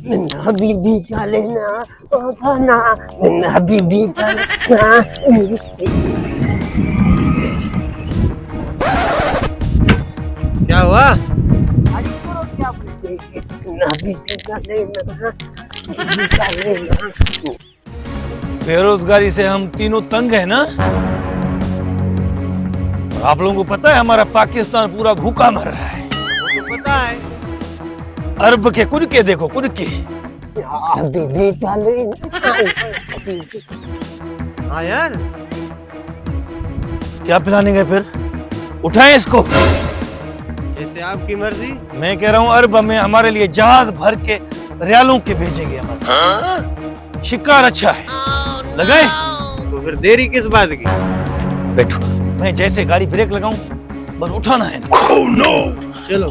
मिन्ना बीबी का लेना ओ खाना मिन्ना बीबी का लेना। क्या हुआ? मिन्ना बीबी का लेना बीबी का लेना। बेरोजगारी से हम तीनों तंग है ना। और आप लोगों को पता है हमारा पाकिस्तान पूरा भूखा मर रहा है। तो पता है। अरब के कुनके देखो कुनके। बीबी का लेना। हाँ यार, क्या पिलाने गए फिर? उठाएं इसको। जैसे आपकी मर्जी। मैं कह रहा हूँ अरब में हमारे लिए जहाज भर के रियालों के भेजेंगे हमारे। शिकार अच्छा है, लगाए? तो फिर देरी किस बात की? बैठो, मैं जैसे गाड़ी ब्रेक लगाऊं बस उठाना है। oh, no! चलो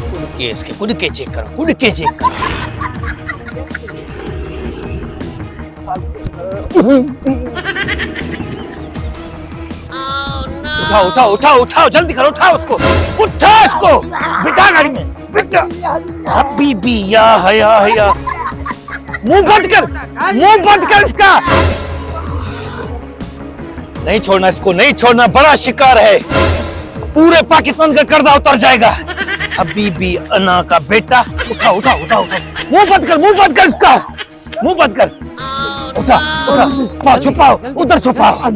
कुनके इसके कुनके चेक करो, कुनके चेक करो। उठाओ उठाओ उठाओ उठाओ, जल्दी करो, उठाओ उसको, उठाओ इसको, बिठा गाड़ी में, बिठा। हबीबी या हया, मुंह बंद कर, मुंह बंद कर इसका। नहीं छोड़ना इसको, नहीं छोड़ना, बड़ा शिकार है, पूरे पाकिस्तान का कर्जा उतर जाएगा। हबीबी अना का बेटा, उठाओ उठाओ उठाओ, मुंह बंद कर, मुंह बंद कर इसका, मुंह बंद कर, उठा उठा, छुपाओ, उधर छुपाओ,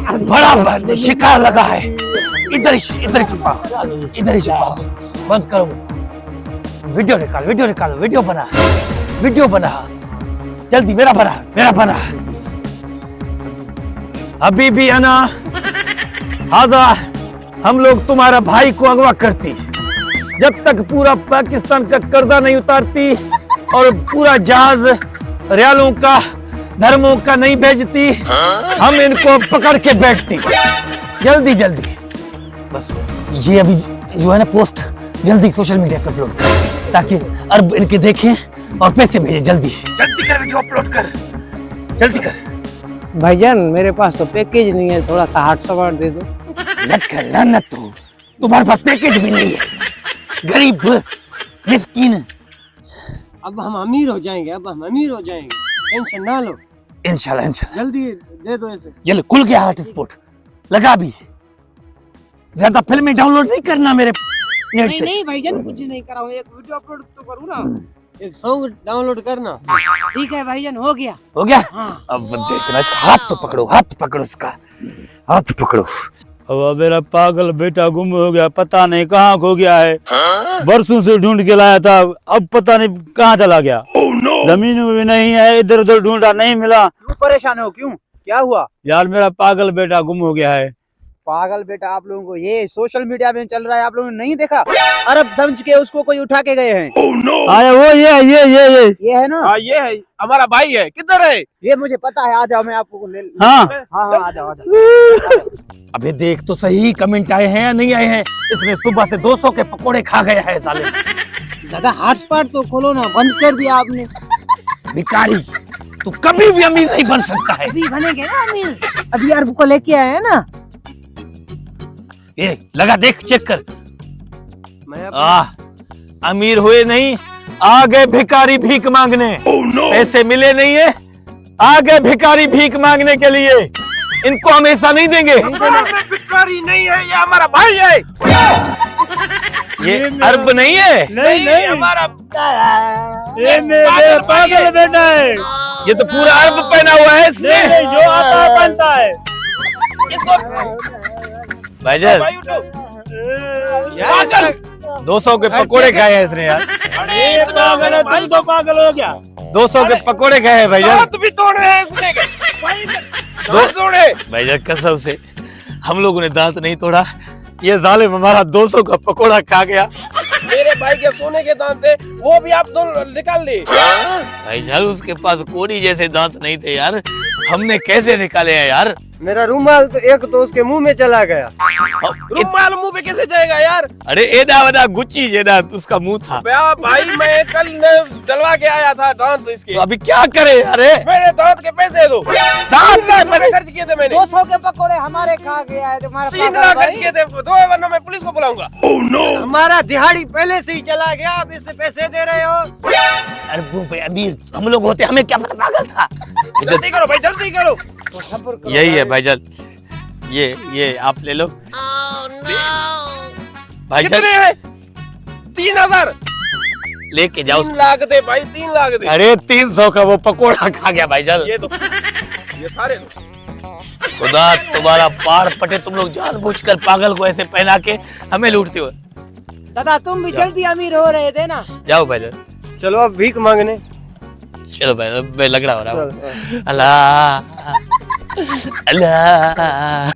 बड़ा शिकार लगा है, इधर ही छुपाओ, इधर ही छुपाओ, बंद करो। वीडियो निकाल, वीडियो बना, जल्दी, मेरा बना। अभी भी अना हाजा, हम लोग तुम्हारा भाई को अगवा करती, जब तक पूरा पाकिस्तान का कर्जा नहीं उतारती और पूरा जहाज रियालों का धर्मों का नहीं भेजती, हम इनको पकड़ के बैठती। जल्दी बस ये अभी जो है ना पोस्ट जल्दी सोशल मीडिया पे अपलोड कर, ताकि अरब इनके देखें और पैसे भेजे। जल्दी कर, वीडियो अपलोड कर, जल्दी कर। भाईजान मेरे पास तो पैकेज नहीं है, थोड़ा सा 800 दे दो। लानत हो, तुम्हारे पास पैकेज भी नहीं है, गरीब मिस्कीन। अब हम अमीर हो जाएंगे, टेंशन ना लो। इंशाल्लाह जल्दी दे दो ऐसे। ये खुल गया हॉटस्पॉट, लगा भी। ज्यादा फिल्में डाउनलोड नहीं करना मेरे नेट से। नहीं भाईजान कुछ नहीं करा हूँ, एक वीडियो अपलोड तो करूँ ना। एक सॉन्ग डाउनलोड करना। ठीक है भाईजान, हो गया। हाँ। अब देखना इसका हाथ तो पकड़ो, इसका हाथ पकड़ो। अब मेरा पागल बेटा गुम हो गया, पता नहीं कहाँ खो गया है। बरसों से ढूंढ के लाया था, अब पता नहीं कहाँ चला गया। जमीन में भी नहीं है, इधर उधर ढूंढा, नहीं मिला। क्यों परेशान हो, क्यों, क्या हुआ? यार मेरा पागल बेटा गुम हो गया है। पागल बेटा आप लोगों को ये सोशल मीडिया में चल रहा है, आप लोगों ने नहीं देखा? अरब समझ के उसको कोई उठा के गए हैं। आया वो ये है ना? हाँ ये है, हमारा भाई है। किधर है ये मुझे पता है, आ जाओ, मैं आपको ले। हाँ हाँ आ जाओ। अबे देख तो सही, कमेंट आए हैं या नहीं आए हैं। इसने सुबह से 200 के पकोड़े खा गया है साले। दादा हॉटस्पॉट तो खोलो ना, बंद कर दिया आपने। भिखारी, तू कभी भी अमीर नहीं बन सकता है। अभी बनेंगे ना अमीर, अभी अरब को लेके आए हैं ना। ये लगा, देख, चेक कर। मैं अमीर हुए नहीं, आ गए भिखारी भीख मांगने। पैसे मिले नहीं है, आ गए भिखारी भीख मांगने के लिए। इनको हमेशा नहीं देंगे। भिखारी नहीं है, ये हमारा भाई है। ये अरब नहीं है, नहीं हमारा ये मेरा पागल बेटा है। ये तो पूरा अरब पहना हुआ है इसने। जो आता है पहनता है। भाईजान भाई उठो। 200 के पकोड़े खाए हैं इसने यार। अरे पागल है, तुम तो पागल हो गया। 200 के पकोड़े खाए हैं भाईजान। दांत भी तोड़े हैं इसने। दांत तोड़े। भाईजान कसम से हम लोगों ने दांत नहीं तोड़ा, ये जालिम हमारा 200 का पकोड़ा खा गया। मेरे भाई के सोने के दांत थे, वो भी आप दोनों निकाल लिए। भाईजान उसके पास कोनी जैसे दांत नहीं थे यार, हमने कैसे निकाले हैं यार। मेरा रुमाल तो एक तो उसके मुंह में चला गया। रुमाल मुंह पे कैसे जाएगा यार? अरे एदा वदा गुच्ची जेदा उसका मुंह था। भाई मैं कल डलवा के आया था दांत इसके। तो अभी क्या करे? अरे मेरे दांत के पैसे दो। दांत के पैसे खर्च किए थे मैंने। 200 के पकोड़े हमारे खा गया है तुम्हारा 3 लाख खर्च किए थे, 2 वरना मैं पुलिस को बुलाऊंगा। हमारा दिहाड़ी पहले से ही चला गया, अब इससे पैसे दे रहे हो। अरे भाई अभी हम लोग होते हमें क्या पता, पागल था। जल्दी करो भाई, जल्दी करो। यही है भाईजान, ये आप ले लो। भाईजान कितने हैं? 3000 लेके जाओ। 3 लाख दे भाई, 3 लाख दे। अरे 300 का वो पकोड़ा खा गया भाईजान। ये दो, ये सारे दो। खुदा तुम्हारा पार पटे, तुम लोग जानबूझकर पागल को ऐसे पहना के हमें लूटते हो। दादा तुम भी जल्दी अमीर हो रहे थे ना। जाओ भाईजान, चलो अब भीख मांगने। चलो भाई मैं लग रहा हो रहा हूँ। अल्लाह अल्लाह।